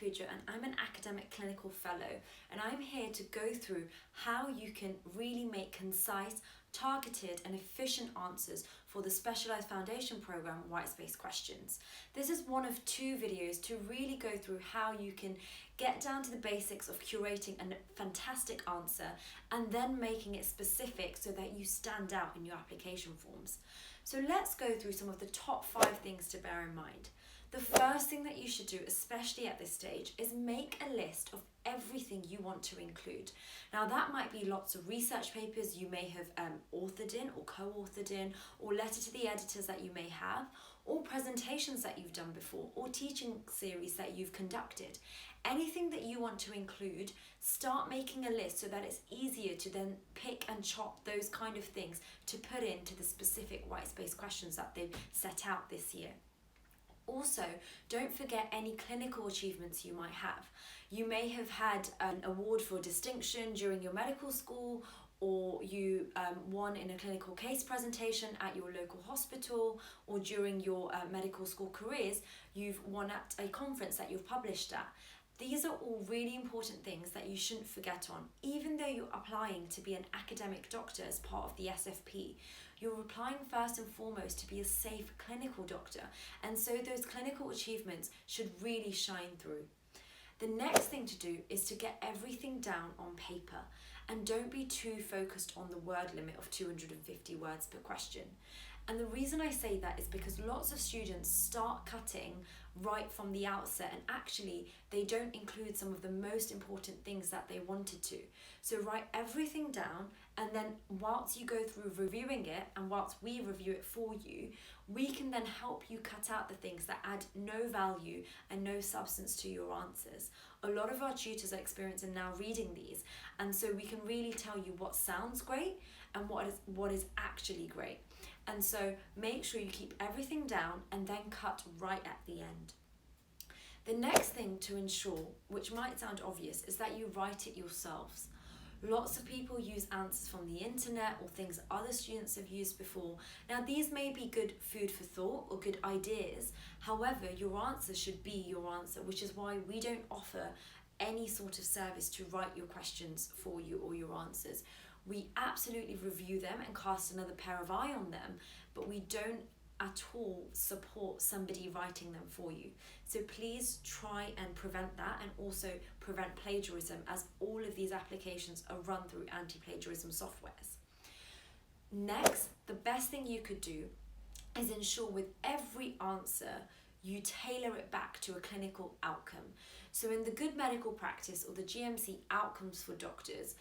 Pooja and I'm an academic clinical fellow, and I'm here to go through how you can really make concise, targeted and efficient answers for the Specialised Foundation Programme Whitespace questions. This is one of 2 videos to really go through how you can get down to the basics of curating a fantastic answer and then making it specific so that you stand out in your application forms. So let's go through some of the top 5 things to bear in mind. The first thing that you should do, especially at this stage, is make a list of everything you want to include. Now that might be lots of research papers you may have authored in or co-authored in, or letter to the editors that you may have, or presentations that you've done before, or teaching series that you've conducted. Anything that you want to include, start making a list so that it's easier to then pick and chop those kind of things to put into the specific Whitespace questions that they've set out this year. Also, don't forget any clinical achievements you might have. You may have had an award for distinction during your medical school, or you won in a clinical case presentation at your local hospital, or during your medical school careers, you've won at a conference that you've published at. These are all really important things that you shouldn't forget on. Even though you're applying to be an academic doctor as part of the SFP, you're applying first and foremost to be a safe clinical doctor, and so those clinical achievements should really shine through. The next thing to do is to get everything down on paper, and don't be too focused on the word limit of 250 words per question. And the reason I say that is because lots of students start cutting right from the outset, and actually they don't include some of the most important things that they wanted to. So write everything down, and then whilst you go through reviewing it, and whilst we review it for you, we can then help you cut out the things that add no value and no substance to your answers. A lot of our tutors are experiencing now reading these, and so we can really tell you what sounds great and what is actually great. And so make sure you keep everything down and then cut right at the end. The next thing to ensure, which might sound obvious, is that you write it yourselves. Lots of people use answers from the internet or things other students have used before. Now these may be good food for thought or good ideas. However, your answer should be your answer, which is why we don't offer any sort of service to write your questions for you or your answers. We absolutely review them and cast another pair of eye on them, but we don't at all support somebody writing them for you. So please try and prevent that, and also prevent plagiarism, as all of these applications are run through anti-plagiarism softwares. Next, the best thing you could do is ensure with every answer you tailor it back to a clinical outcome. So in the Good Medical Practice, or the GMC outcomes for doctors,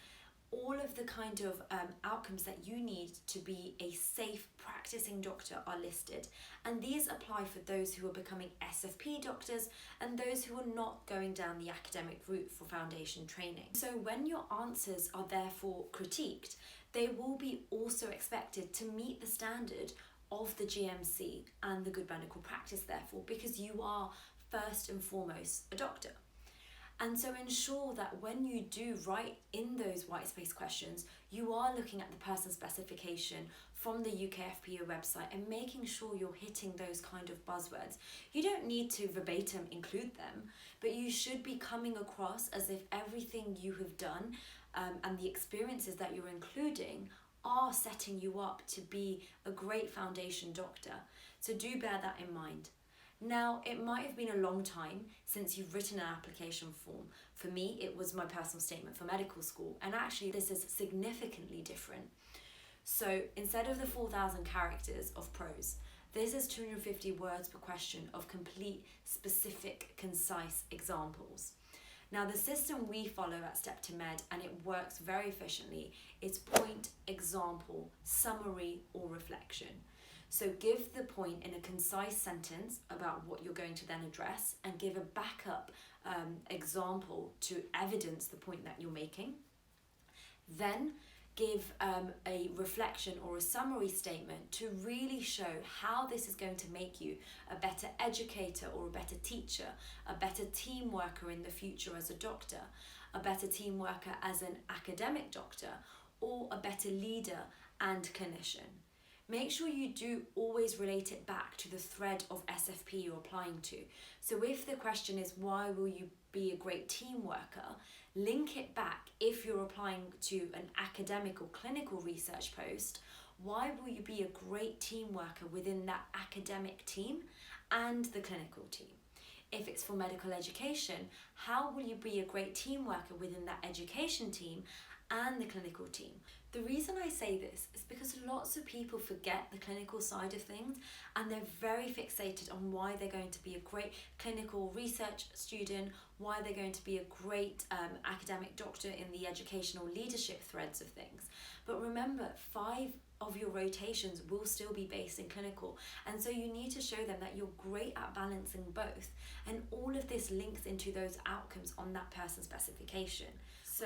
all of the kind of outcomes that you need to be a safe practicing doctor are listed, and these apply for those who are becoming SFP doctors and those who are not going down the academic route for foundation training. So when your answers are therefore critiqued, they will be also expected to meet the standard of the GMC and the Good Medical Practice, therefore, because you are first and foremost a doctor. And so ensure that when you do write in those Whitespace questions, you are looking at the person specification from the UKFPO website and making sure you're hitting those kind of buzzwords. You don't need to verbatim include them, but you should be coming across as if everything you have done and the experiences that you're including are setting you up to be a great foundation doctor. So do bear that in mind. Now, it might have been a long time since you've written an application form. For me, it was my personal statement for medical school, and actually this is significantly different. So instead of the 4,000 characters of prose, this is 250 words per question of complete, specific, concise examples. Now, the system we follow at Step to Med, and it works very efficiently, is point, example, summary, or reflection. So give the point in a concise sentence about what you're going to then address, and give a backup example to evidence the point that you're making. Then give a reflection or a summary statement to really show how this is going to make you a better educator or a better teacher, a better team worker in the future as a doctor, a better team worker as an academic doctor, or a better leader and clinician. make sure you do always relate it back to the thread of SFP you're applying to. So if the question is, why will you be a great team worker, link it back if you're applying to an academic or clinical research post. Why will you be a great team worker within that academic team and the clinical team? If it's for medical education, how will you be a great team worker within that education team and the clinical team? The reason I say this is because lots of people forget the clinical side of things, and they're very fixated on why they're going to be a great clinical research student, why they're going to be a great academic doctor in the educational leadership threads of things. But remember, 5 of your rotations will still be based in clinical, and so you need to show them that you're great at balancing both, and all of this links into those outcomes on that person's specification. So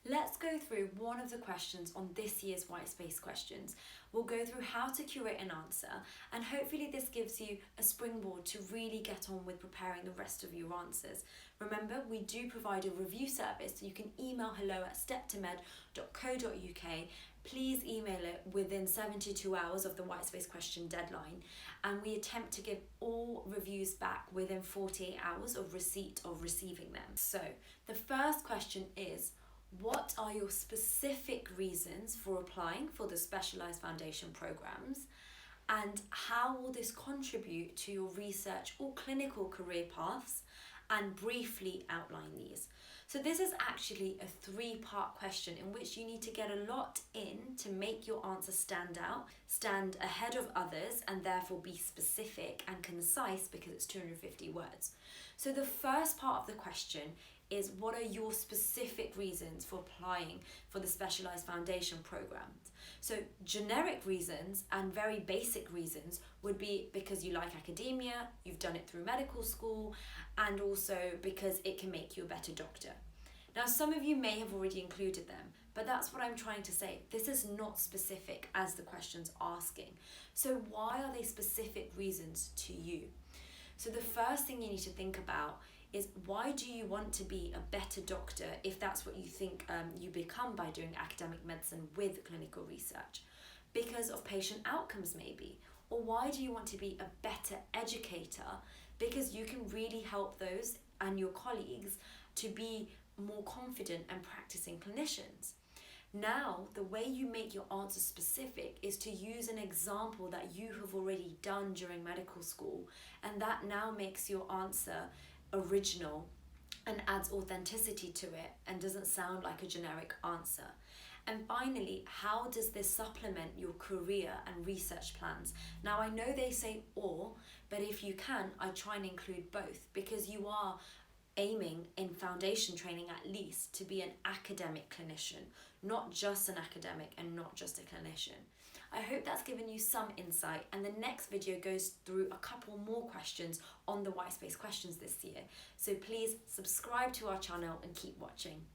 let's go through one of the questions on this year's Whitespace questions. We'll go through how to curate an answer, and hopefully this gives you a springboard to really get on with preparing the rest of your answers. Remember, we do provide a review service, so you can email hello@steptomed.co.uk. Please email it within 72 hours of the Whitespace question deadline, and we attempt to give all reviews back within 48 hours of receipt of receiving them. So the first question is, what are your specific reasons for applying for the specialised foundation programmes, and how will this contribute to your research or clinical career paths, and briefly outline these. So this is actually a 3-part question in which you need to get a lot in to make your answer stand out, stand ahead of others, and therefore be specific and concise because it's 250 words. So the first part of the question is, what are your specific reasons for applying for the specialised foundation programmes? So generic reasons and very basic reasons would be because you like academia, you've done it through medical school, and also because it can make you a better doctor. Now, some of you may have already included them, but that's what I'm trying to say. This is not specific as the question's asking. So why are they specific reasons to you? So the first thing you need to think about is, why do you want to be a better doctor if that's what you think you become by doing academic medicine with clinical research? Because of patient outcomes maybe. Or why do you want to be a better educator? Because you can really help those and your colleagues to be more confident and practicing clinicians. Now, the way you make your answer specific is to use an example that you have already done during medical school, and that now makes your answer original and adds authenticity to it and doesn't sound like a generic answer. And finally, how does this supplement your career and research plans? Now, I know they say or, but if you can, I try and include both, because you are aiming in foundation training at least to be an academic clinician, not just an academic and not just a clinician. I hope that's given you some insight, and the next video goes through a couple more questions on the Whitespace questions this year. So please subscribe to our channel and keep watching.